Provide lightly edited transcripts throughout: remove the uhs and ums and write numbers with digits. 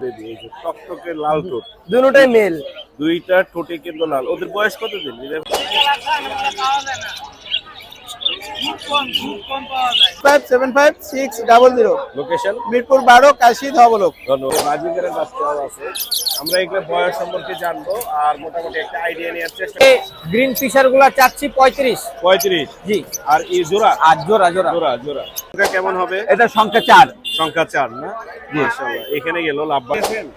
Baby এই যে টকটকে লাল ঠোঁট, দুটোটাই মেল। দুইটা ঠোঁটে কিন্তু লাল। ওদের বয়স কত দিন? 575600। লোকেশন মিরপুর 12, কাশী ধবলক। ধন্যবাদ। বাজিগারের বাচ্চাও আছে, আমরা এগুলো বয়স সম্পর্কে জানবো আর মোটামুটি একটা আইডিয়া নেওয়ার চেষ্টা করব। গ্রিন ফিশার গুলা চাচ্ছি 35। 35 জি। আর এই জোড়া? আর জোড়া জোড়া জোড়া জোড়া এটা কেমন হবে? এটা সংখ্যা 4। সংখ্যা 4 না? মাশাআল্লাহ। এখানে গেল লাভবা।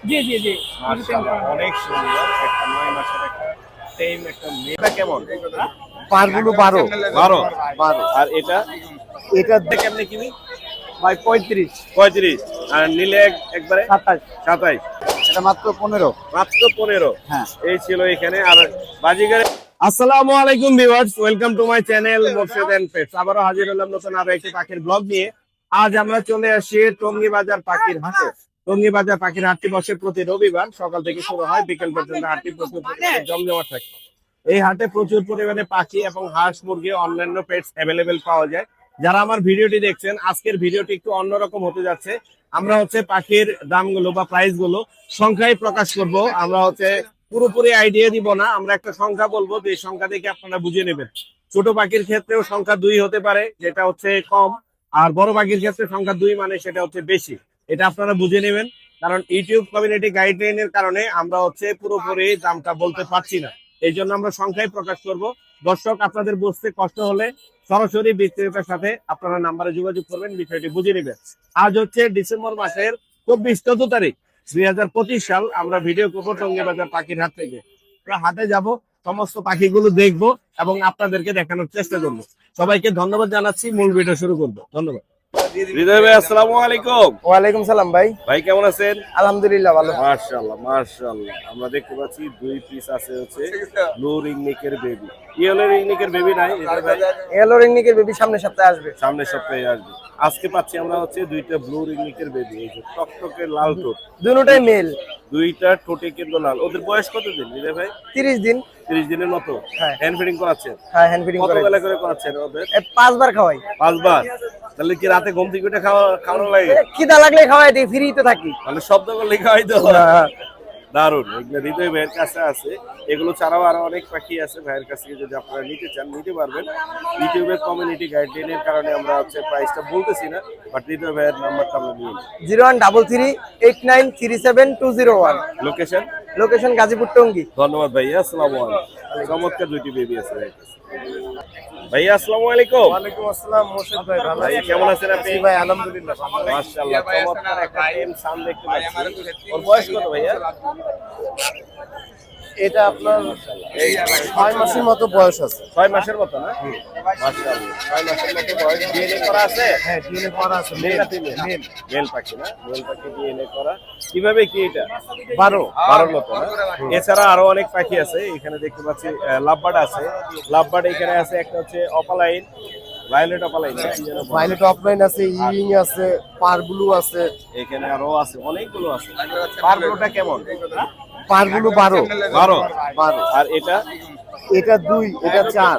জি জি জি। মাশাআল্লাহ অনেক সুন্দর। একটা 9 মাসের একটা টেম একটা মেয়েটা কেমন? পারগুলো 12। 12 আর এটা এটা কেমনে কিনি? ভাই 35। 35 আর নিলে একবারে 27। 27। এটা মাত্র 15। মাত্র 15। হ্যাঁ। এই ছিল এখানে। আর বাজিগারে আসসালামু আলাইকুম viewers, welcome to my channel Morshed and pets. আবারো হাজির হলাম নতুন আরো একটি পাখির ব্লগ নিয়ে। আজ আমরা চলে আসি টঙ্গী বাজার পাখির হাটে। টঙ্গী বাজার পাখির হাটটি বসে প্রতি রবিবার, সকাল থেকে শুরু হয়, বিকেল পর্যন্ত হাটটি প্রচুর পরিমাণে জমজমাট থাকে। এই হাটে প্রচুর পরিমাণে পাখি এবং হাঁস মুরগি অন্যান্য পেটস অ্যাভেলেবেল পাওয়া যায়। যারা আমার ভিডিওটি দেখছেন, আজকের ভিডিওটি একটু অন্যরকম হতে যাচ্ছে। আমরা হচ্ছে পাখির দামগুলো বা প্রাইস গুলো সংখ্যায় প্রকাশ করব। আমরা হচ্ছে পুরোপুরি আইডিয়া দিব না, আমরা একটা সংখ্যা বলবো, যে সংখ্যা দেখে আপনারা বুঝে নেবেন। ছোট পাখির ক্ষেত্রেও সংখ্যা 2 হতে পারে, যেটা হচ্ছে কম, আর বড় পাখির ক্ষেত্রে সংখ্যা 2 মানে সেটা হচ্ছে বেশি। এটা আপনারা বুঝে নেবেন, কারণ ইউটিউব কমিউনিটি গাইডলাইনের কারণে আমরা হচ্ছে পুরোপুরি দামটা বলতে পারছি না। এই জন্য আমরা সংখ্যায় প্রকাশ করব। দর্শক, আপনাদের বুঝতে কষ্ট হলে সরাসরি বিক্রেতার সাথে আপনারা নাম্বারে যোগাযোগ করবেন, বিষয়টি বুঝে নেবেন। আজ হচ্ছে ডিসেম্বর মাসের 24 তারিখ 2025 সাল। আমরা ভিডিও করবো টঙ্গী বাজার পাখির হাট থেকে। আমরা হাটে যাব, সমস্ত পাখিগুলো দেখবো এবং আপনাদেরকে দেখানোর চেষ্টা করবো। সবাইকে ধন্যবাদ জানাচ্ছি। মূল ভিডিও শুরু করবো। ধন্যবাদ। হৃদয় ভাই আসসালামু আলাইকুম। ওয়ালাইকুম সালাম ভাই। ভাই কেমন আছেন? আলহামদুলিল্লাহ ভালো। মাশাআল্লাহ মাশাআল্লাহ। আমরা দেখতে পাচ্ছি 2 পিস আছে হচ্ছে ব্লু রিংনেকের বেবি। ইয়েলো রিংনেকের বেবি নাই এটা ভাই? ইয়েলো রিংনেকের বেবি সামনের সপ্তাহে আসবে। সামনের সপ্তাহে আসবে। আজকে পাচ্ছি আমরা হচ্ছে 2টা ব্লু রিংনেকের বেবি। এই যে টকটকে লাল ঠোঁট, দুটোটাই মেল। দুইটা ঠোঁটে কিন্তু লাল। ওদের বয়স কত দিন হৃদয় ভাই? 30 দিন। 30 দিনের মতো। হ্যাঁ। হ্যান্ড ফিডিং করাচ্ছেন? হ্যাঁ, হ্যান্ড ফিডিং কত করে। বেলা করে করাচ্ছেন ওদের? 5 বার খাওয়াই। 5 বার? তাহলে কি রাতে ঘুম থেকে উঠে খাওয়ানো লাগে? খিদা লাগলে খাওয়াই দিই, ফ্রিতে থাকি। মানে শব্দ করলে খাওয়াই তো। দারুন। এগুলো হৃদয় ভাইয়ের কাছে আছে। এগুলো ছাড়াও আরো অনেক পাখি আছে ভাইয়ের কাছে, যদি আপনারা নিতে চান নিতে পারবেন। ইউটিউবের কমিউনিটি গাইডলাইনের কারণে আমরা হচ্ছে প্রাইসটা বলতেছি না, বাট হৃদয় ভাইয়ের নাম্বারটা আমরা নিয়ে নিই। 0133893201। লোকেশন? লোকেশন গাজীপুর টঙ্গী। ধন্যবাদ ভাইয়া। আসসালামু আলাইকুম। চমৎকার 2টি বেবি আছে ভাইয়ের কাছে। ভাইয়া আসসালামু আলাইকুম। ওয়ালাইকুম আসসালাম মোর্শেদ ভাই। ভালো ভাই কেমন আছেন আপনি? আছি ভাই, আলহামদুলিল্লাহ। মাশাআল্লাহ চমৎকার একটা টেম সান দেখতে পাচ্ছি। ওর বয়স কত ভাইয়া? এটা আপনার 6 মাসের মতো বয়স আছে। 6 মাসের মতো না? মাশাআল্লাহ 6 মাসের মতো বয়স। ডিএনএ করা আছে? হ্যাঁ, ডিএনএ করা আছে। মেল না ফিমেল? মেল পাখি না? মেল পাখি ডিএনএ করা। কিভাবে কি এটা? 12 মতো না? এছাড়া আরো অনেক পাখি আছে এখানে দেখতে পাচ্ছি। লাভবার্ড আছে। লাভবার্ড এখানে আছে একটা হচ্ছে opaline, violet opaline. Violet offline আছে, ইউইং আছে, পারব্লু আছে। এখানে আরো আছে, অনেকগুলো আছে। পারগুলোটা কেমন? পারগুলো 12। আর এটা? এটা 2, এটা 4।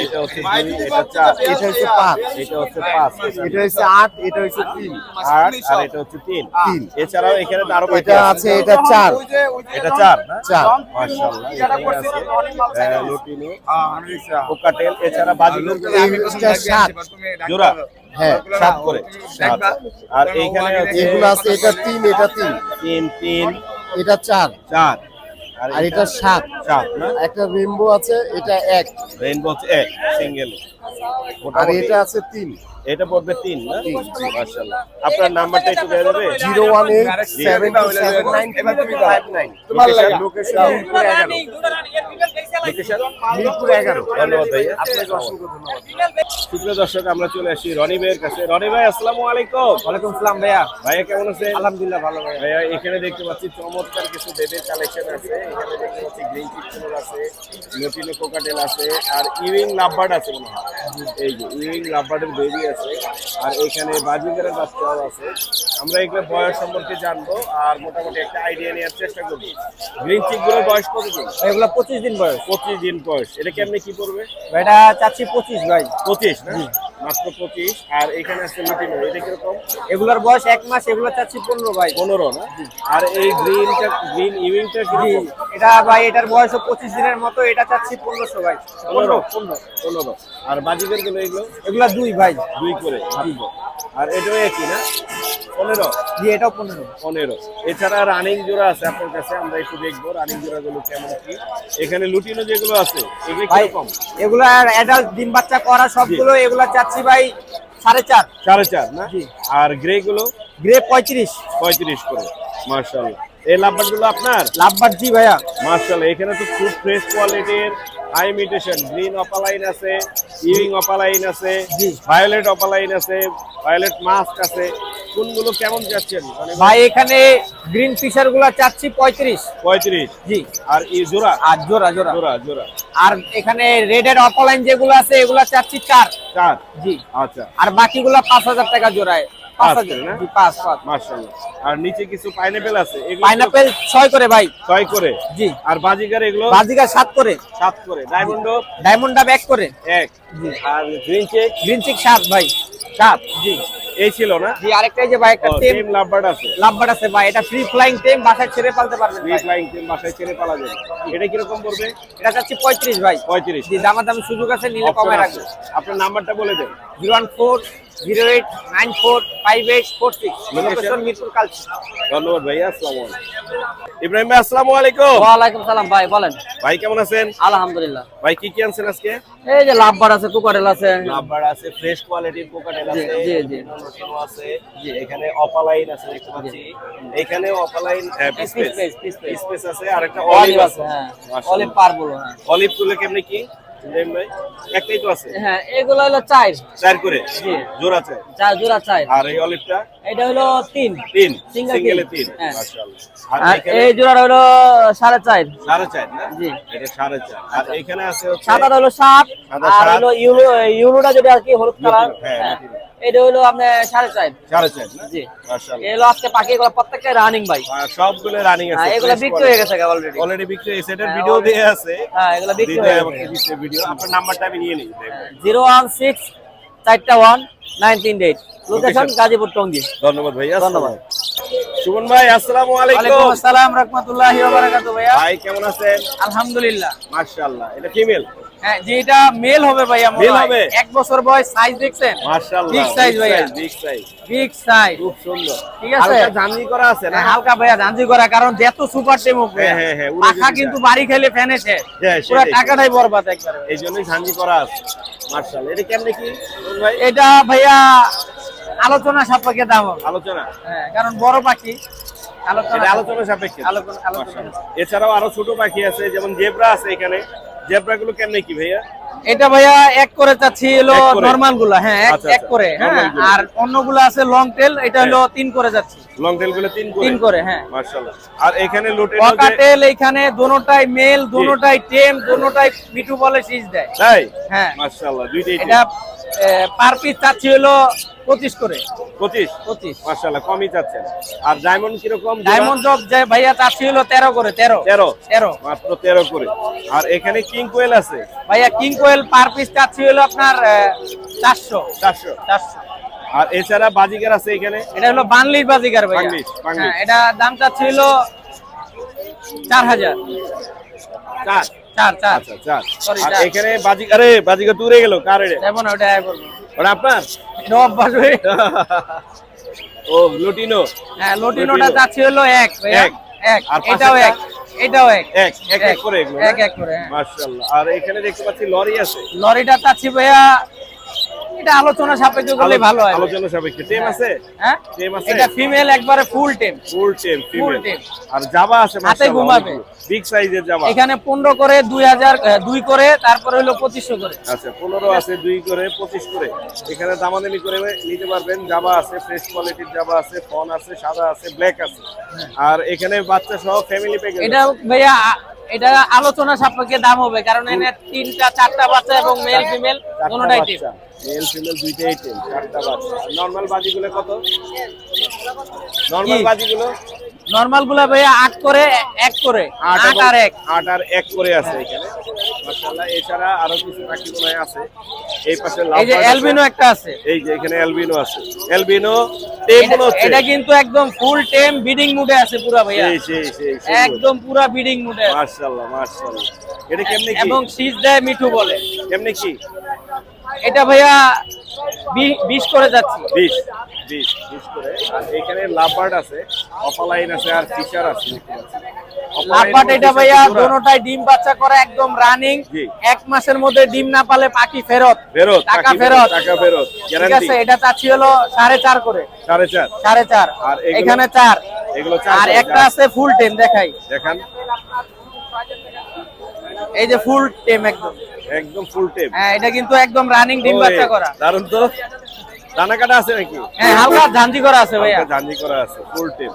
এটা হচ্ছে 2, এটা 4, এটা হচ্ছে 5, এটা হচ্ছে 5, এটা হচ্ছে 8, এটা হচ্ছে 3। 8 আর এটা হচ্ছে 3। এছাড়াও এখানে আরো পাখি এটা আছে, এটা 4। এটা 4 না? 4। মাশাআল্লাহ। এখানে আছে লুটিনো, কোকাটেল, এছাড়া বাজিগর এটা 7 জোড়া। হ্যাঁ, 7 করে। আর এইখানে আছে এগুলো আছে, এটা 3, এটা 3, 3, এটা 4, 4 আর এটা 7 না? একটা রেইনবো আছে, এটা 1, রেইনবো হচ্ছে 1 সিঙ্গেল। আর এটা আছে 3। এটা পড়বে 3 না? মাশাআল্লাহ। আপনার নাম্বারটা একটু দিয়ে দেবে? 01872793259। লোকেশন মিরপুর 11। মিরপুর 11। ধন্যবাদ ভাইয়া। আপনাকে অসংখ্য ধন্যবাদ। সুপ্রিয় দর্শক, আমরা চলে আসি রনি ভাইয়ের কাছে। রনি ভাই আসসালামু আলাইকুম। ওয়ালাইকুম আসসালাম ভাইয়া। ভাইয়া কেমন আছেন? আলহামদুলিল্লাহ ভালো ভাইয়া। ভাইয়া এখানে দেখতে পাচ্ছি চমৎকার কিছু বেবির কালেকশন আছে। এখানে দেখতে পাচ্ছি গ্রিন চিকন আছে, লুটিনো কোকাটেল আছে, আর ইউইং লাভবার্ড আছে মনে হয়। এই যে ইউইং লাভবার্ডের বেবি আছে, আর এখানে বাজিগারের বাচ্চাও আছে। আমরা এগুলো বয়স সম্পর্কে জানবো আর মোটামুটি একটা আইডিয়া নেওয়ার চেষ্টা করবো। গ্রিন চিকগুলোর বয়স কত দিন? এগুলা 25 দিন বয়স। 25 দিন বয়স। এটা কেমনে কি পড়বে? এটা চাচ্ছি 25 ভাই। 25 না? মাত্র 25। আর এখানে আছে লুটিনো, এটা কিরকম? এগুলোর বয়স 1 মাস, এগুলো চাচ্ছি 15 ভাই। 15 না? আর এই গ্রিন ইভিংটা কিরকম? এটা ভাই এটার বয়স 25 দিনের মতো, এটা চাচ্ছি 1500 ভাই। 15। আর বাজিকার গুলো এগুলো? এগুলা 2 ভাই। 2 করে। আর এটাও একই না? 15? জি, এটাও 15। 15। এছাড়া রানিং জোড়া আছে আপনার কাছে, আমরা একটু দেখবো রানিং জোড়া গুলো কেমন কি। এখানে লুটিনো যেগুলো আছে এগুলো ভাই কিরকম? এগুলা অ্যাডাল্ট ডিম বাচ্চা করা সবগুলো, এগুলা চাচ্ছি ভাই 4.5। 4.5 না? জি। আর গ্রে গুলো? গ্রে 35। 35 করে। মাশাআল্লাহ। এই লাভবার গুলো আপনার? লাভবার জি ভাইয়া। মাশাআল্লাহ, এখানে তো খুব ফ্রেশ কোয়ালিটির হাই ইমিটেশন গ্রিন অপালাইন আছে, ইভিং অপালাইন আছে, ভায়োলেট অপালাইন আছে, ভায়োলেট মাস্ক আছে। কোনগুলো কেমন যাচ্ছেন? মানে ভাই এখানে গ্রিন ফিশার গুলা চাচ্ছি 35। 35। জি। আর এই জোড়া? আর জোড়া জোড়া জোড়া। আর এখানে রেডের অপলাইন যেগুলো আছে এগুলা চাচ্ছি 4। 4। জি। আচ্ছা। আর বাকিগুলা 5000 টাকা জোড়ায়। 5000 না? জি, 5। মাশাআল্লাহ। আর নিচে কিছু পাইনাপেল আছে, এগুলো পাইনাপেল 6 করে ভাই। 6 করে। জি। আর বাজিকার এগুলো? বাজিকা 7 করে। 7 করে। ডায়মন্ড ডাব 1 করে। 1। আর গ্রিন চেক? গ্রিন চিক 7 ভাই। 7। জি। এই ছিল না? জি, আরেকটা এই যে ভাই একটা টেম টেম লাভবার্ড আছে। লাভবার্ড আছে ভাই, এটা ফ্রি ফ্লাইং টেম, বাসায় ছেড়ে পালতে পারবেন ফ্রি ভাই। ফ্লাইং টেম বাসায় ছেড়ে পালা যাবে। এটা কিরকম পড়বে? এটা চাচ্ছি 35 ভাই। 35। জি, দামাদামি সুযোগ আছে, নিলে কমে রাখবে। আপনার নাম্বারটা বলে দেন। 01408945846। লোকেশন মিরপুর কালচি। ধন্যবাদ ভাইয়া, আসসালামু আলাইকুম। ইব্রাহিম ভাই আসসালামু আলাইকুম। ওয়ালাইকুম সালাম ভাই, বলেন। ভাই কেমন আছেন? আলহামদুলিল্লাহ। ভাই কি কি আনছেন আজকে? এই যে লাভবার আছে, কুকারেল আছে। লাভবার্ড আছে, ফ্রেশ কোয়ালিটির কোকাটেল জি, আছে, জি, জি। লুটিনো আছে, এখানে অপালাইন আছে দেখতে পাচ্ছি। এখানে অপালাইন পিস আছে, আর একটা অলিভ আছে। হ্যাঁ, মাশাআল্লাহ। অলিভ পারবো। হ্যাঁ, অলিভ তুলে কেমনে কি ইব্রাহিম ভাই? একটাই তো আছে? হ্যাঁ, এগুলো হলো 4। 4 করে। জি। জোড়া আছে। জোড়া 4। আর এই অলিভটা? এটা হলো 3। 3। Single সিঙ্গেলে তিন। 3। হ্যাঁ। মাশাআল্লাহ। আর আর এখানে এই জোড়াটা হলো 4.5। 4.5 না? জি। এটা 4.5। আর এখানে আছে হচ্ছে সাদা হলো 7। সাদা আর 7। হলো ইউলোটা যেটা আর কি হলুদ কালার। হ্যাঁ, হ্যাঁ, এটা হলো আপনার 4.5। 4.5 না? জি। মাশাআল্লাহ। এগুলো আজকে পাখিগুলো প্রত্যেকটা রানিং ভাই। আর সবগুলো রানিং আছে। হ্যাঁ, এগুলো বিক্রি হয়ে গেছে অলরেডি। অলরেডি বিক্রি হয়েছে। এটার হ্যাঁ, ভিডিও দেয়া আছে। হ্যাঁ, এগুলো বিক্রি দিতে হয়ে আমাকে গেছে। দিছে ভিডিও। আপনার নাম্বারটা আমি নিয়ে নিই। 016419338। লোকেশন গাজীপুর টঙ্গী। ধন্যবাদ ভাইয়া। ধন্যবাদ। সুমন ভাই আসসালামু আলাইকুম। ওয়ালাইকুম আসসালাম রাহমাতুল্লাহি ওয়া বারাকাতুহু ভাইয়া। ভাই কেমন আছেন? আলহামদুলিল্লাহ। মাশাআল্লাহ। এটা ফিমেল? হ্যাঁ, যে এটা মেল হবে ভাইয়া। মেল হবে? 1 বছর বয়স, সাইজ দেখছেন? মাশাআল্লাহ। বিগ সাইজ ভাইয়া। Big size. Big size. খুব সুন্দর। ঠিক আছে? হালকা জানজি করা আছে না? হ্যাঁ, হালকা ভাইয়া ধানজি করা, কারণ যেত সুপার টেম হবে। হ্যাঁ, হ্যাঁ, হ্যাঁ, উড়ে পাখা যেতে কিন্তু চায়। বাড়ি খেলে ফ্যানে শেষ। হ্যাঁ, পুরো সেটাই। টাকাটাই বরবাদ একবারে। এই জন্যই জানজি করা আছে। মাশাআল্লাহ। এটা কেমনে কি সুমন ভাই? এটা ভাইয়া আলোচনা সাপেক্ষে দাম হবে। আলোচনা? হ্যাঁ, কারণ বড় পাখি। এটা আলোচনা সাপেক্ষে। আলোচনা। মাশাআল্লাহ। এছাড়াও আরো ছোট পাখি আছে, যেমন জেব্রা আছে এখানে। জেব্রা গুলো কেমনে কি ভাইয়া? এটা ভাইয়া 1 করে চাচ্ছি হলো এক করে? নরমাল গুলা। হ্যাঁ, আচ্ছা, এক করে। হ্যাঁ, normal গুলো। আর অন্যগুলো আছে লং টেল, এটা হলো 3 করে যাচ্ছে। লং টেল গুলো 3 করে? 3 করে, হ্যাঁ। মাশাআল্লাহ। আর এখানে লুটিনো যে ককাটেল এখানে দোনোটাই মেল, দোনোটাই টেম, দোনোটাই মিঠু বলে শীষ দেয়। তাই? হ্যাঁ। মাশাআল্লাহ, দুইটাই এটা পার পিস চাচ্ছি হলো 25 করে। 25? 25। মাশাআল্লাহ, কমই চাচ্ছেন। আর ডায়মন্ড কিরকম? ডায়মন্ড জব যে ভাইয়া চাচ্ছি হলো 13 করে। 13। 13? মাত্র 13 করে। আর এখানে কিং কোয়েল আছে? ভাইয়া কিং কোয়েল পার পিস চাচ্ছি হলো আপনার 400। 400। আর এছাড়া বাজিগার আছে এখানে? এটা হলো বানলির বাজিগার ভাইয়া। বাংলিশ। হ্যাঁ, এটা দাম চাচ্ছি হলো 4000। 4? 4। আচ্ছা, 4। Sorry, আর 4 এখানে বাজিগার দূরে গেল কার এটা? যেমন ওটা বলবো। ওটা আপনার? এটা অভ্যাস হয়ে। ও, লুটিনো। হ্যাঁ, লটিনোটা চাচ্ছি হলো 1 ভাইয়া। এক। 1। আর এটাও পাশেরটা? 1। এটাও 1। এক করে এগুলো না? 1 করে। হ্যাঁ। মাশাআল্লাহ। আর এখানে দেখতে পাচ্ছি লরি আছে। লরিটা চাচ্ছি ভাইয়া, এটা আলোচনা সাপেক্ষে করলে ভালো হয়। আলোচনা সাপেক্ষে। টেম আছে? হ্যাঁ, টেম আছে? এটা ফিমেল একবারে ফুল টেম। ফুল টেম ফিমেল। টেম। আর জাবা আছে হাতে মাশাআল্লাহ। ঘুমাবে। বিগ সাইজের জাবা। এখানে 15 করে, 2 করে, তারপরে হলো 2500 করে। আচ্ছা, 15 আছে, 2 করে, 25 করে। এখানে দামাদামি করে নিতে পারবেন। জাবা আছে, ফ্রেশ কোয়ালিটির জাবা আছে, ফন আছে, সাদা আছে, ব্ল্যাক আছে। আর এখানে বাচ্চা সহ ফ্যামিলি প্যাকেজ। এটা ভাইয়া এটা আলোচনা সাপেক্ষে দাম হবে, কারণ এনে 3টা 4টা বাচ্চা এবং মেল ফিমেল কোনটাই টেম। মেল ফিমেল দুইটাই টেম, 4টা বাচ্চা। নরমাল বাজিগুলো কত? নরমাল বাজিগুলো নরমাল গুলা ভাইয়া 8 করে, 1 করে। 8 আর 1। 8 আর 1 করে আছে এখানে। মাশাআল্লাহ। এছাড়া আরো কিছু পাখি মনে হয় আছে। এই পাশে এই যে অ্যালবিনো একটা আছে, এই যে এখানে অ্যালবিনো আছে, অ্যালবিনো টেম মনে হচ্ছে। এটা কিন্তু একদম ফুল টেম বিডিং মুডে আছে পুরা ভাইয়া, সেই একদম পুরা বিডিং মুডে আছে। মাশাআল্লাহ মাশাআল্লাহ। এটা কেমনে কি? এবং শীষ দেয় মিঠু বলে। কেমনে কি? এটা ভাইয়া 20 করে যাচ্ছি। 20 করে। আর এখানে লাভবার্ড আছে, অফালাইন আছে, আর ফিশার আছে। লাভবার্ড এটা ভাইয়া দোনোটাই ডিম বাচ্চা করে একদম রানিং। জি। 1 মাসের মধ্যে ডিম না পালে পাখি ফেরত, টাকা ফেরত। ঠিক গ্যারান্টি। আছে, এটা চাচ্ছি হলো 4.5 করে। 4.5। আর এগুলো? এখানে 4। এগুলো 4। আর একটা আছে ফুল টেম, দেখাই। দেখান। এই যে ফুল টেম একদম ফুল টেম। হ্যাঁ, এটা কিন্তু একদম রানিং ডিম বাচ্চা করা। দারুন তো। দানা কাটা আছে নাকি? হ্যাঁ, হালকা ঝাঞ্জি করা আছে ভাইয়া। জার্নি করা আছে, ফুল টেম।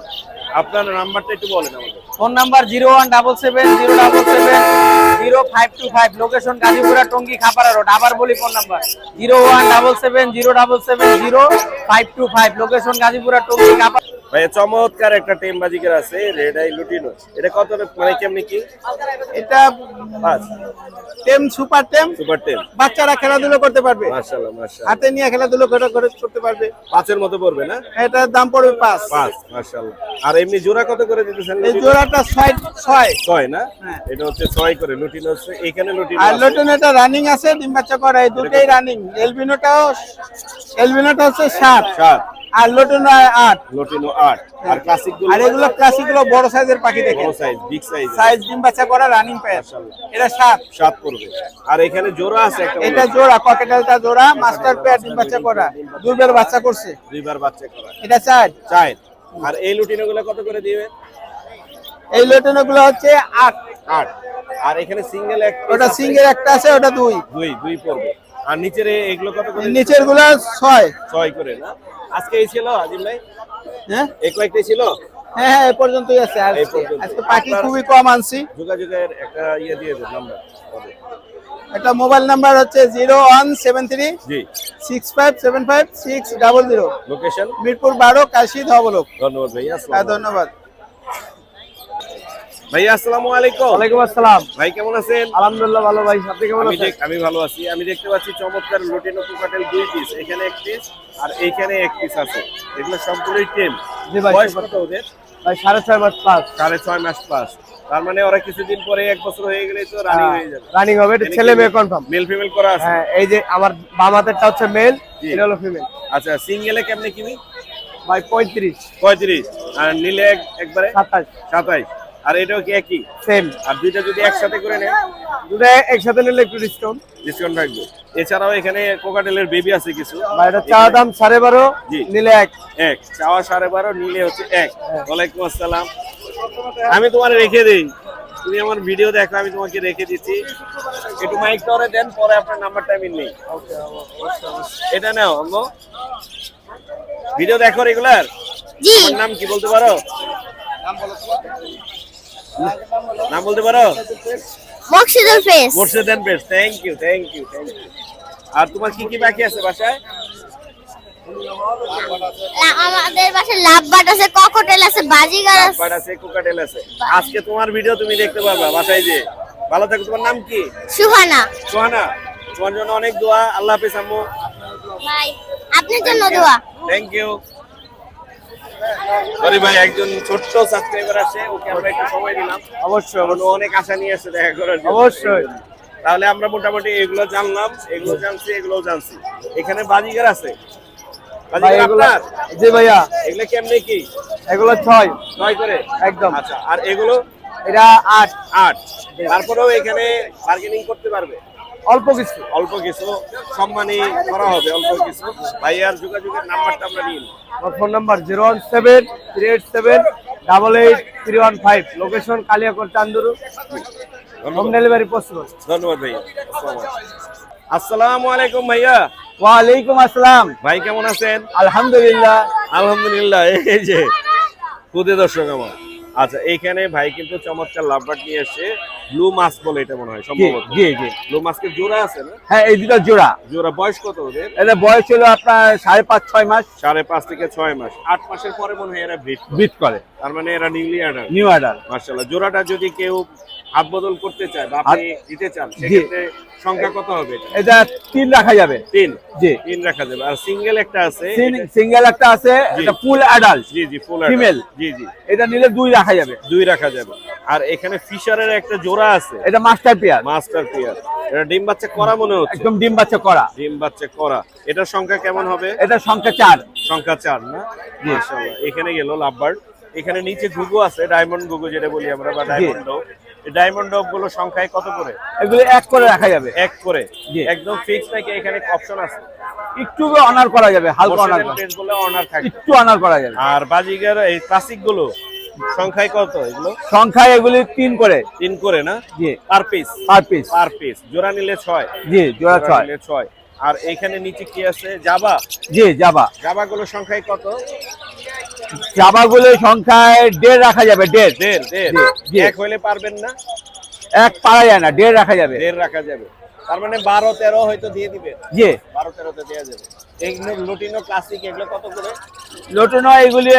আপনার নাম্বারটা একটু বলেন আমাদের। Phone number 01770000525, location Gazipura Tongi Khapara road. আবার বলি phone number 01770000525, location Gazipura Tongi Khapara. ভাই চমৎকার একটা টেম বাজিকার আছে, রেড আই লুটিনো। এটা কত মানে কেমনে কি? এটা 5। টেম, সুপার টেম। সুপার টেম। বাচ্চারা খেলাধুলা করতে পারবে, মাশাআল্লাহ মাশাআল্লাহ। হাতে নিয়ে খেলাধুলা করতে পারবে। 5 এর মতো পড়বে না? এটার দাম পড়বে 5। মাশাআল্লাহ। আর এমনি জোড়া কত করে দিতেছেন? এই জোড়াটা 6 না? হ্যাঁ। এটা হচ্ছে 6 করে লুটিনো আছে। এখানে লুটিনো আর আছে। লটনেটা রানিং আছে, ডিম বাচ্চা করা, এই দুটোই রানিং। এলবিনোটা হচ্ছে 7 আর লটনো 8। লুটিনো 8। আর ক্লাসিক গুলো? আর এগুলো ক্লাসিক গুলো বড় সাইজের পাখি, দেখেন বড় সাইজ, বিগ সাইজ। সাইজ ডিম বাচ্চা করা রানিং পেয়ার। মাশাআল্লাহ। এটা 7 পড়বে। আর এখানে জোড়া আছে একটা। এটা জোড়া, ককেটেলটা জোড়া, মাস্টার পেয়ার, ডিম বাচ্চা করা, দুইবার বাচ্চা করছে। দুইবার বাচ্চা করা। এটা 4। আর এই লুটিনো গুলো কত করে দিবেন? এই লটনো গুলো হচ্ছে 8। আর এখানে সিঙ্গেল এক, ওটা সিঙ্গেল একটা আছে, ওটা 2 দুই পড়বে। আর নিচের এগুলো কত করে? নিচের গুলো 6 করে না? আজকে এই ছিল আজিম ভাই? হ্যাঁ এই কয়েকটাই ছিল? হ্যাঁ, এই পর্যন্তই আছে। আর এই পর্যন্ত। আজকে পাখি খুবই কম আনছি। যোগাযোগের একটা ইয়ে দিয়ে দেন নাম্বার। এটা মোবাইল নাম্বার হচ্ছে 0173 জি। 6575600। লোকেশন? মিরপুর 12, কাশী, ধবলক। ধন্যবাদ ভাইয়া। হ্যাঁ, ধন্যবাদ ভাইয়া আসসালামু আলাইকুম। ওয়ালাইকুম আসসালাম। ভাই কেমন আছেন? আলহামদুলিল্লাহ ভালো ভাই, আপনি কেমন আছেন? আমি ভালো আছি। আমি দেখতে পাচ্ছি চমৎকার লুটিনো কোকাটেল 2 পিস, এখানে 1 পিস আর এইখানে 1 পিস আছে। এগুলো সম্পূর্ণই টেম। জি ভাই। বয়স কত ওদের? ভাই 6.5 মাস প্লাস। 6.5 মাস প্লাস। তার মানে ওরা কিছুদিন পরে 1 বছর হয়ে গেলে তো রানিং হয়ে যাবে। রানিং হবে, এটা ছেলে মেয়ে কনফার্ম। মেল ফিমেল করা আছে? হ্যাঁ, এই যে আমার বাম হাতেরটা হচ্ছে মেল, জি। এটা হলো ফিমেল। আচ্ছা, সিঙ্গেলে কেমনে কিনি? ভাই 35। 35। আর নিলে একবারে 27 27। আর এটাও কি একই? সেম। আর দুইটা যদি একসাথে করে নেন? দুটো একসাথে নিলে একটু ডিসকাউন্ট থাকবে। এছাড়াও এখানে কোকাটেলের বেবি আছে কিছু। ভাই, এটা চাওয়া দাম 12.5, জি। নিলে 1। চাওয়া 12.5, নিলে হচ্ছে 1। ওয়ালাইকুম আসসালাম। আমি তোমার রেখে দেই, তুমি আমার ভিডিও দেখো, আমি তোমাকে রেখে দিচ্ছি। একটু মাইক ধরে দেন, পরে আপনার নাম্বারটা আমি নেই। এটা নাও আম্মু, ভিডিও দেখো রেগুলার। আমার নাম কি বলতে পারো? নাম বলতে পারো? মকসিদুল ফেস। মোর্শেদান বেশ। Thank you. আর তোমার কি কি বাকি আছে বাসায়? আমাদের বাসায় লাভবার্ড আছে, ককটেল আছে, বাজিগার আছে। বাট আছে, কোকাটেল আছে। আজকে তোমার ভিডিও তুমি দেখতে পারবা বাসায় যে। ভালো থাকো। তোমার নাম কি? সুহানা। সোহানা, তোমার জন্য অনেক দোয়া। আল্লাহ হাফেজ আম্মু। ভাই, আপনার জন্য দোয়া। Thank you. সরি ভাই, একজন ছোট্ট সাবস্ক্রাইবার আছে, ওকে আমরা একটু সময় দিলাম। অবশ্যই অনেক আশা নিয়ে আসছে দেখা করার জন্য। অবশ্যই। তাহলে আমরা মোটামুটি এগুলো জানলাম, এগুলোও জানছি। এখানে বাজিগার আছে? বাজিগার আপনার? জি ভাইয়া। এগুলো কেমনে কি? এগুলো 6 করে একদম। আচ্ছা, আর এগুলো? এটা 8। তারপরেও এখানে বার্গেনিং করতে পারবে? অল্প কিছু সম্মানী করা হবে, অল্প কিছু। ভাইয়ার যোগাযোগের নাম্বারটা আমরা নিই। আমার phone number 01738788315, location Kaliakot Chandura, home delivery possible. ধন্যবাদ ভাইয়া। আসসালামু আলাইকুম ভাইয়া। ওয়ালাইকুম আসসালাম। ভাই কেমন আছেন? আলহামদুলিল্লাহ। আলহামদুলিল্লাহ। এই যে খুদে দর্শক আমার। আচ্ছা, এইখানে ভাই কিন্তু চমৎকার লাভবার্ড নিয়ে এসেছে। ব্লু মাস্ক বলে এটা মনে হয় সম্ভবত। জি। ব্লু মাস্কের জোড়া আছে না? হ্যাঁ, এই দুটো জোড়া। বয়স কত ওদের? এটা বয়স হলো আপনার 5.5-6 মাস। 5.5 থেকে 6 মাস। 8 মাসের পরে মনে হয় এরা ব্রিড বিট করে। তার মানে এরা নিউ অর্ডার। New order. মাশাআল্লাহ। জোড়াটা যদি কেউ হাত বদল করতে চায় বা আপনি দিতে চান, সেক্ষেত্রে সংখ্যা কত হবে? এটা 3 রাখা যাবে। 3 জি, 3 রাখা যাবে। আর সিঙ্গেল একটা আছে, সিঙ্গেল একটা আছে, এটা ফুল অ্যাডাল্ট। জি জি, ফুল ফিমেল। জি জি, এটা নিলে 2 রাখা যাবে। 2 রাখা যাবে। আর এখানে ফিশারের একটা জোড়া আছে, এটা মাস্টার পেয়ার। Master pair. এটা ডিম বাচ্চা করা মনে হচ্ছে, একদম ডিম বাচ্চা করা। ডিম বাচ্চা করা। এটার সংখ্যা কেমন হবে? এটা সংখ্যা 4। সংখ্যা 4 না? মাশাআল্লাহ। এখানে গেল লাভবার্ড। এখানে নিচে ঘুঘু আছে, ডায়মন্ড ঘুঘু যেটা বলি আমরা, বা ডায়মন্ড ডগ। এই ডায়মন্ড ডগ গুলো সংখ্যায় কত করে? এগুলো 1 করে রাখা যাবে। 1 করে। জি। একদম ফিক্স নাকি এখানে অপশন আছে? একটু অনার করা যাবে, হালকা অনার করা। পেজ গুলো অনার থাকে, একটু অনার করা যাবে। আর বাজিগার এই ক্লাসিক গুলো সংখ্যায় কত এগুলো? সংখ্যায় এগুলি 3 করে। 3 করে না? জি, per piece. Per piece. Per piece. জোড়া নিলে 6। জি, জোড়া 6। নিলে 6। আর এইখানে নিচে কি আছে? জাবা। জি, জাবা। জাবা গুলো সংখ্যায় কত? জাবাগুলো সংখ্যায় 1.5 রাখা যাবে। 1.5। 1.5। জি। 1 হইলে পারবেন না? 1 পারা যায় না, 1.5 রাখা যাবে। 1.5 রাখা যাবে। তার মানে 12-13 হয়তো দিয়ে দিবেন। জি। 12-13 তে দেয়া যাবে। এগুলো লুটিনো ক্লাসিক, এগুলো কত করে? লোটনো এগুলি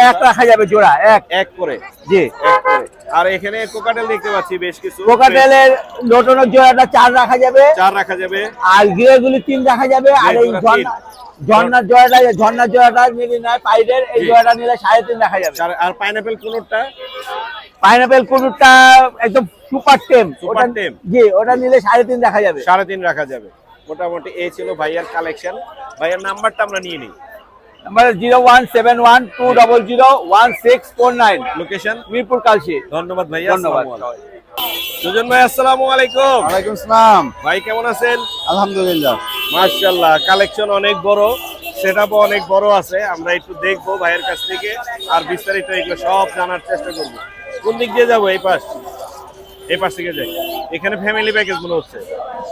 1 রাখা যাবে জোড়া। 1 করে। জি। 1 করে। আর এখানে কোকাটেল দেখতে পাচ্ছি বেশ কিছু। কোকাটেলের লোটনোর জোড়াটা 4 রাখা যাবে। 4 রাখা যাবে। আর গিরেগুলি 3 রাখা যাবে। আর এই গিরেগুলো 3। ঝর্ণার জোড়াটা নিলে নয় পাইডের, এই জোড়াটা নিলে 3.5 রাখা যাবে। আর পাইনাপেল কোনটা? পাইনাপেল কোনটা একদম সুপার টেম। সুপার টেম। জি, ওটা নিলে 3.5 রাখা যাবে। 3.5 রাখা যাবে। মোটামুটি এই ছিল ভাইয়ার কালেকশন। ভাইয়ার নাম্বারটা আমরা নিয়ে নিই। নাম্বার 01712001649। লোকেশন মিরপুর কালশি। ধন্যবাদ ভাইয়া। ধন্যবাদ। আসসালামু আলাইকুম। সুজন ভাই আসসালামু আলাইকুম। ওয়ালাইকুম আসসালাম। ভাই কেমন আছেন? আলহামদুলিল্লাহ। মাশাআল্লাহ, কালেকশন অনেক বড়, সেটআপও অনেক বড় আছে। আমরা একটু দেখবো ভাইয়ের কাছ থেকে, আর বিস্তারিত এগুলো সব জানার চেষ্টা করব। কোন দিক দিয়ে যাবো? এই পাশ থেকে যাই। এখানে ফ্যামিলি প্যাকেজ মনে হচ্ছে।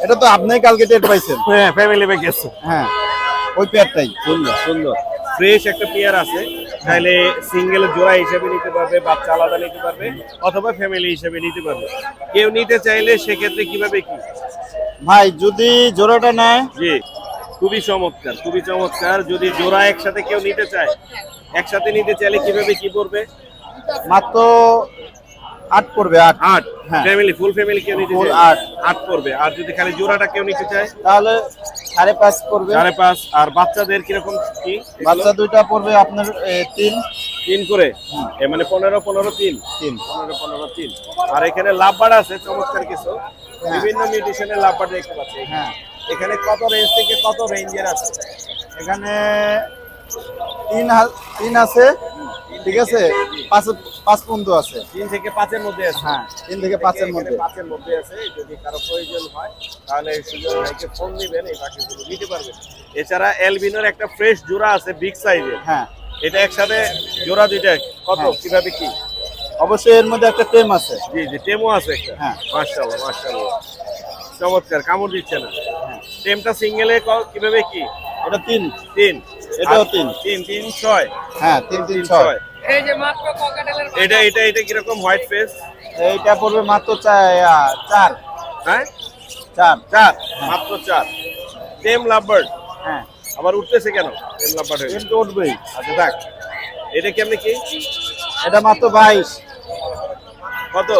এটা তো আপনি কালকে টেট পাইছেন। হ্যাঁ, ফ্যামিলি প্যাকেজ। হ্যাঁ, ওই পেয়ারটাই। সুন্দর সুন্দর ফ্রেশ একটা পেয়ার আছে। তাহলে সিঙ্গেল জোড়া হিসেবে নিতে পারবে, বাচ্চা আলাদা নিতে পারবে, অথবা ফ্যামিলি হিসেবে নিতে পারবে। কেউ নিতে চাইলে সেক্ষেত্রে কিভাবে কি? ভাই যদি জোড়াটা নেয়, জি, খুবই চমৎকার, খুবই চমৎকার। যদি জোড়া একসাথে কেউ নিতে চায়, একসাথে নিতে চাইলে কিভাবে কি পড়বে? মাত্র 8 পড়বে। 8। 8। হ্যাঁ। ফ্যামিলি, ফুল ফ্যামিলি কেউ নিতে Full চায় 8 8 পড়বে। আর যদি খালি জোড়াটা কেউ নিতে চায় তাহলে 5.5 পড়বে। 5.5। আর বাচ্চাদের কিরকম কি? বাচ্চা দুইটা পড়বে আপনার 3 3 করে। মানে 15-15 3। 15-15 3। আর এখানে লাভবার্ড আছে চমৎকার কিছু, বিভিন্ন মিউটেশনের লাভবার্ড দেখতে পাচ্ছি। হ্যাঁ, এখানে কত রেঞ্জ থেকে কত রেঞ্জের আছে? এখানে 3 আছে। ঠিক আছে, 5 পর্যন্ত আছে। 3 থেকে 5 এর মধ্যে আছে। হ্যাঁ, 3 থেকে 5 এর মধ্যে। 5 এর মধ্যে আছে। যদি কারো প্রয়োজন হয় তাহলে সুজন ভাইকে ফোন দিবেন, এই পাখিগুলো নিতে পারবেন। এছাড়া এলবিনোর একটা ফ্রেশ জোড়া আছে বিগ সাইজের। হ্যাঁ, এটা একসাথে জোড়া দুইটা কত কিভাবে কি? অবশ্যই এর মধ্যে একটা টেম আছে। জি জি, টেমও আছে একটা। হ্যাঁ। মাশাআল্লাহ মাশাআল্লাহ, চমৎকার, কামড় দিচ্ছে না। টেমটা সিঙ্গেলে কিভাবে কি? এটা 3। 3। এটাও 3। 3 3 6। হ্যাঁ, 3 3 6। এই যে মাত্র ককাটেলের এটা কিরকম হোয়াইট ফেস? এইটা পড়বে মাত্র 4। হ্যাঁ, 4। 4 মাত্র 4। টেম লাভবার্ড। হ্যাঁ, আবার উঠতেছে কেন? টেম লাভবার্ড হয়ে টেম তো উঠবেই। আচ্ছা থাক। এটা কেমনে কি? এটা মাত্র 22। কত?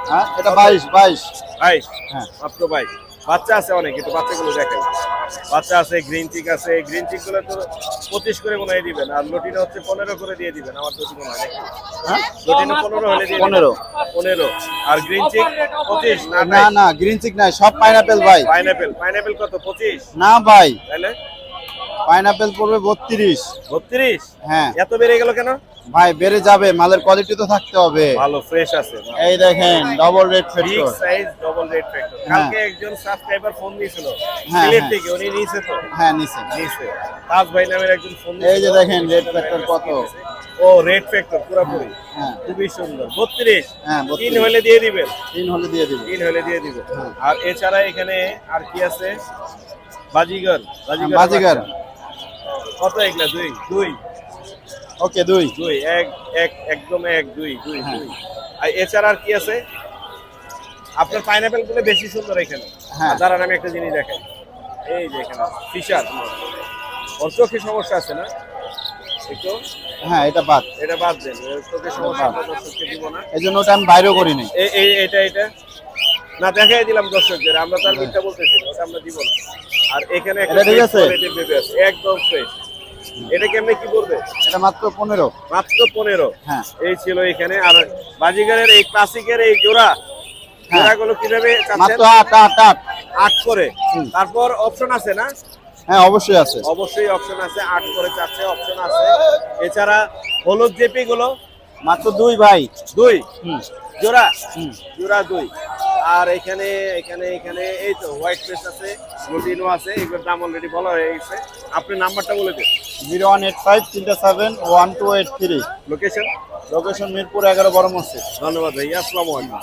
হ্যাঁ, এটা 22। 22। হ্যাঁ। মাত্র 22। বাচ্চা আছে অনেক, কিন্তু বাচ্চাগুলো দেখেন। বাচ্চা আছে, গ্রিন চিক আছে। গ্রিন চিক গুলো তো 25 করে মনে হয় দিবেন, আর লটিনো হচ্ছে 15 করে দিয়ে দিবেন। আমার তো মনে হয় নাকি? হ্যাঁ, লটিনো 15 হলে দিয়ে 15। 15। আর গ্রিন চিক 25 না? না না, গ্রিন চিক নাই, সব পাইনাপেল ভাই। পাইনাপেল কত? 25 না ভাই, তাহলে পাইনাপেল পড়বে 32। 32। হ্যাঁ এত বেড়ে গেল কেন? ভাই, বেড়ে যাবে, মালের কোয়ালিটি তো থাকতে হবে। ভালো ফ্রেশ আছে। এই দেখেন, double red big factor. Size, double red factor. কালকে একজন সাবস্ক্রাইবার ফোন দিয়েছিল হ্যাঁ, সিলেট হ্যাঁ। থেকে, উনি নিয়েছে তো? হ্যাঁ, নিচে। নিয়েছে। তাজ ভাই নামের একজন ফোন এই যে দেখেন রেড ফ্যাক্টর কত। ও রেড ফ্যাক্টর পুরোপুরি। হ্যাঁ, খুবই সুন্দর। 32। হ্যাঁ, 3 32। হলে দিয়ে দিবেন। 3 হলে দিয়ে দিব। 3 হলে দিয়ে দিবেন। হ্যাঁ। আর এছাড়া এখানে আর কি আছে? বাজিগর। বাজিগর। কত এগুলা? 2। ওকে, 2। 2 একদম 2 হ্যাঁ। আর এছাড়া আর কি আছে? আপনার পাইনাপেল গুলো বেশি সুন্দর এখানে। হ্যাঁ। আর দাঁড়ান আমি একটা জিনিস দেখাই। এই যে এখানে ফিশার, ওর চোখে সমস্যা আছে না একটু? হ্যাঁ এটা বাদ, এটা বাদ দেন, চোখের সমস্যা আমরা দর্শককে দিব না। এই জন্য ওটা আমি বাইরেও করি নাই। এটা না দেখাই দিলাম দর্শকদের, আমরা তার মিথ্যা বলতেছি না, ওটা আমরা দিব না। আর এখানে একটা এটা ঠিক আছে? quality baby আছে, একদম ফ্রেশ। এটা কেমনে কি করবে? এটা মাত্র 15। মাত্র 15। হ্যাঁ। এই ছিল এখানে। আর বাজিগারের এই ক্লাসিকের এই জোড়া, হ্যাঁ। জোড়াগুলো কিভাবে মাত্র চাচ্ছেন? 8 8 করে। তারপর অপশন আছে না? হ্যাঁ অবশ্যই আছে। অবশ্যই অপশন আছে, 8 করে চাচ্ছে অপশন আছে। এছাড়া হলুদ জেপি গুলো মাত্র 2 ভাই। 2 হুম। জোড়া, হুম। জোড়া 2। আর এখানে এখানে এখানে এই তো হোয়াইট ফেস আছে, লুটিনো আছে, এগুলোর দাম অলরেডি বলা হয়ে গেছে। আপনি নাম্বারটা বলে দিন। 0185371283। লোকেশন? লোকেশন মিরপুর 11 বড় মসজিদ। ধন্যবাদ ভাইয়া, আসসালামু আলাইকুম।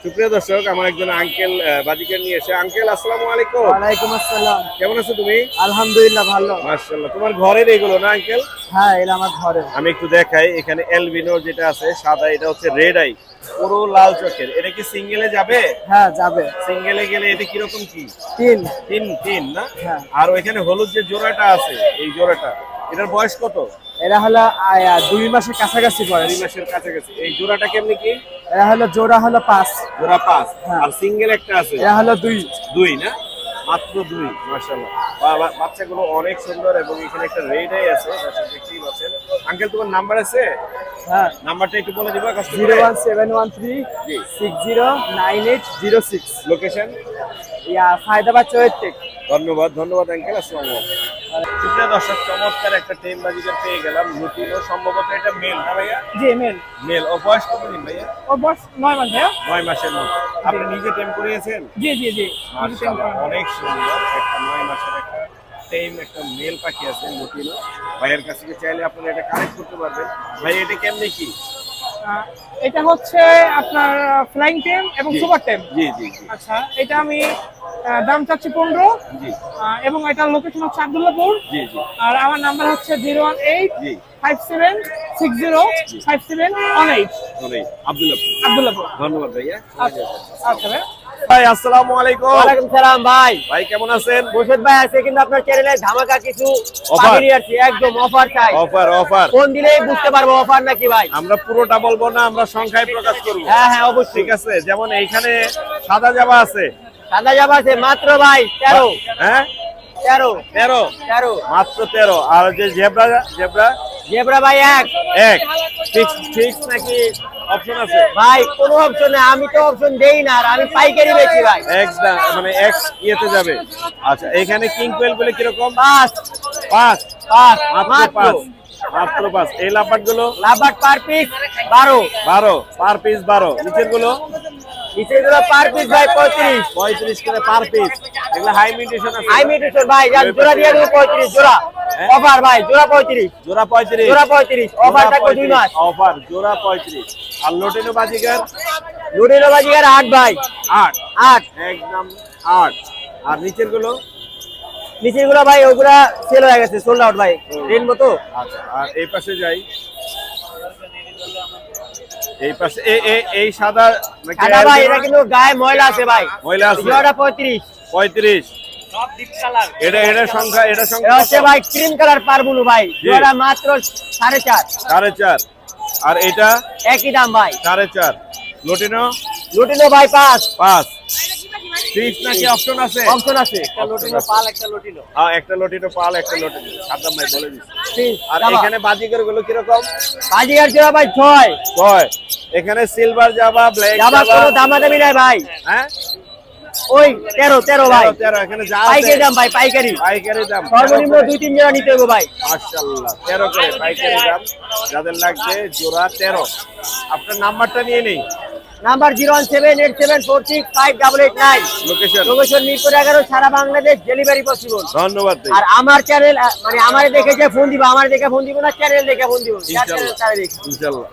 সুপ্রিয় দর্শক, আমার একজন আঙ্কেল বাজিকার নিয়ে এসে। আঙ্কেল আসসালামু আলাইকুম। ওয়ালাইকুম আসসালাম। কেমন আছো তুমি? আলহামদুলিল্লাহ ভালো। মাশাআল্লাহ। তোমার ঘরের এগুলো না আঙ্কেল? হ্যাঁ এটা আমার ঘরে। আমি একটু দেখাই। এখানে এলবিনো যেটা আছে সাদা, এটা হচ্ছে রেড আই, পুরো লাল চোখের। এটা কি সিঙ্গেলে যাবে? হ্যাঁ যাবে। সিঙ্গেলে গেলে এটা কিরকম কি? 3। তিন না? হ্যাঁ। আর ওইখানে হলুদ যে জোড়াটা আছে, এই জোড়াটা, এটার বয়স কত? এরা হলো 2 মাসের কাছাকাছি বয়স। 2 মাসের কাছাকাছি। এই জোড়াটা কেমনি কি? এরা হলো জোড়া হলো 5। জোড়া 5। হ্যাঁ। আর সিঙ্গেল একটা আছে, এরা হলো 2। 2 না? মাত্র 2। মাশাআল্লাহ। বাচ্চাগুলো অনেক সুন্দর। এবং এখানে একটা রেড আই আছে, দর্শক দেখতেই পাচ্ছেন। আঙ্কেল তোমার নাম্বার আছে? হ্যাঁ। নাম্বারটা একটু বলে দিবা কষ্ট করে। 01713 জি। 609806। লোকেশন? ফায়দাবাদ চৌরাস্তা। ধন্যবাদ, ধন্যবাদ আঙ্কেল। আসসালামু আলাইকুম। সুপ্রিয় দর্শক, চমৎকার একটা টেম বাজিকার পেয়ে গেলাম। লুটিনো, সম্ভবত এটা মেল না ভাইয়া? জি মেল। মেল। ও বয়স কতদিন ভাইয়া? ও বস 9 মাস ভাইয়া। 9 মাসের মতো। আপনি নিজে টেম করিয়েছেন? জি জি জি। মাশাআল্লাহ, অনেক সুন্দর একটা 9 মাসের একটা টেম, একটা মেল পাখি আছে লুটিনো। ভাইয়ের কাছ থেকে চাইলে আপনারা এটা কালেক্ট করতে পারবেন। ভাই এটা কেমনে কি? এটা হচ্ছে আপনার ফ্লাইং টেম এবং জি। সুপার টেম। জি জি জি আচ্ছা, এটা আমি দাম চাচ্ছি 15। জি এবং এটার লোকেশন হচ্ছে আব্দুল্লাহপুর। জি জি আর আমার নাম্বার হচ্ছে 018 জি 5760 5718। অনেক আব্দুল্লাহ। আব্দুল্লাহপুর। ধন্যবাদ ভাইয়া। আচ্ছা ভাই। ভাই আসসালামু আলাইকুম। ওয়ালাইকুম সালাম ভাই। ভাই কেমন আছেন? মোর্শেদ ভাই আছে কিন্তু আপনার চ্যানেলে ধামাকা কিছু Offer? পাখি নিয়ে আসছি, একদম অফার চাই। Offer offer. ফোন দিলেই বুঝতে পারবো অফার নাকি ভাই। আমরা পুরোটা বলবো না, আমরা সংখ্যায় প্রকাশ করব। হ্যাঁ হ্যাঁ অবশ্যই। ঠিক আছে। যেমন এইখানে সাদা জাবা আছে। সাদা জাবা আছে মাত্র ভাই 13। হ্যাঁ 13 13 মাত্র 13। আর যে জেব্রা জেব্রা জেব্রা ভাই 1 ফিক্স নাকি অপশন আছে? ভাই কোনো অপশন নেই, আমি তো অপশন দেই না, আর আমি পাইকারি বেচি ভাই। একদম মানে এক ইয়েতে যাবে। আচ্ছা, এখানে কিং কোয়েল গুলো কিরকম? 5 5 মাত্র। মাত্র 5। এই লাপাট গুলো লাভার পার পিস 12। 12 per piece 12। নিচের গুলো নিচেগুলো পার পিস ভাই 35। 35 করে পার পিস। এগুলো হাই মিউটেশন আছে। হাই মিউটেশন ভাই, যার জোড়া দিয়ে দেবো 35 জোড়া। হ্যাঁ? অফার ভাই জোড়া 35। জোড়া 35। জোড়া 35 অফার থাকবে 2 মাস। অফার জোড়া 35। আর লোটেনো বাজিকার লুডিনো বাজিকার 8 ভাই 8 8। একদম 8। আর নিচের গুলো নিচেগুলো ভাই ওগুলা সেল হয়ে গেছে, সোল্ড আউট ভাই। রেনবো তো। আচ্ছা। আর এই পাশে যাই, এই পাশে এই সাদা নাকি সাদা ভাই এটা কিন্তু গায়ে ময়লা আছে ভাই। ময়লা আছে। জোড়া 35। 35। এটা সংখ্যা এটা হচ্ছে ভাই ক্রিম কালার পারবুলু ভাই, জি। জোড়া মাত্র 4.5। 4.5। আর এটা একই দাম ভাই। 4.5। লোটিনো লুটিনো ভাই 5 ফিক্স নাকি অপশন আছে? অপশন আছে। একটা লুটিনো পাল, একটা লুটিনো। হ্যাঁ, একটা লোটিনো পাল, একটা লোটিনো। সাদ্দাম ভাই বলে দিচ্ছি। ঠিক। আর এখানে বাজিকার গুলো কিরকম? বাজিকার জোড়া ভাই 6। কয়? এখানে সিলভার জাবা, ব্ল্যাক জামা জাবা। কোনো দামাদামি নাই ভাই। হ্যাঁ ওই 13 ভাই। 13 এখানে যা পাইকারি আছে দাম ভাই, পাইকারি। পাইকারি দাম। সর্বনিম্ন 2-3 জোড়া নিতে হবে ভাই। মাশাআল্লাহ 13 করে পাইকারি দাম। যাদের লাগবে জোড়া 13। আপনার নাম্বারটা নিয়ে নেই। নাম্বার 01787465889। লোকেশন? লোকেশন মিরপুর 11, সারা বাংলাদেশ ডেলিভারি পসিবল। ধন্যবাদ ভাই। আর আমার চ্যানেল মানে আমারে দেখে যে ফোন দিব, আমার দেখে ফোন দিব না, চ্যানেল দেখে ফোন দিব। ইনশাআল্লাহ চ্যানেল তারে দেখে। ইনশাআল্লাহ।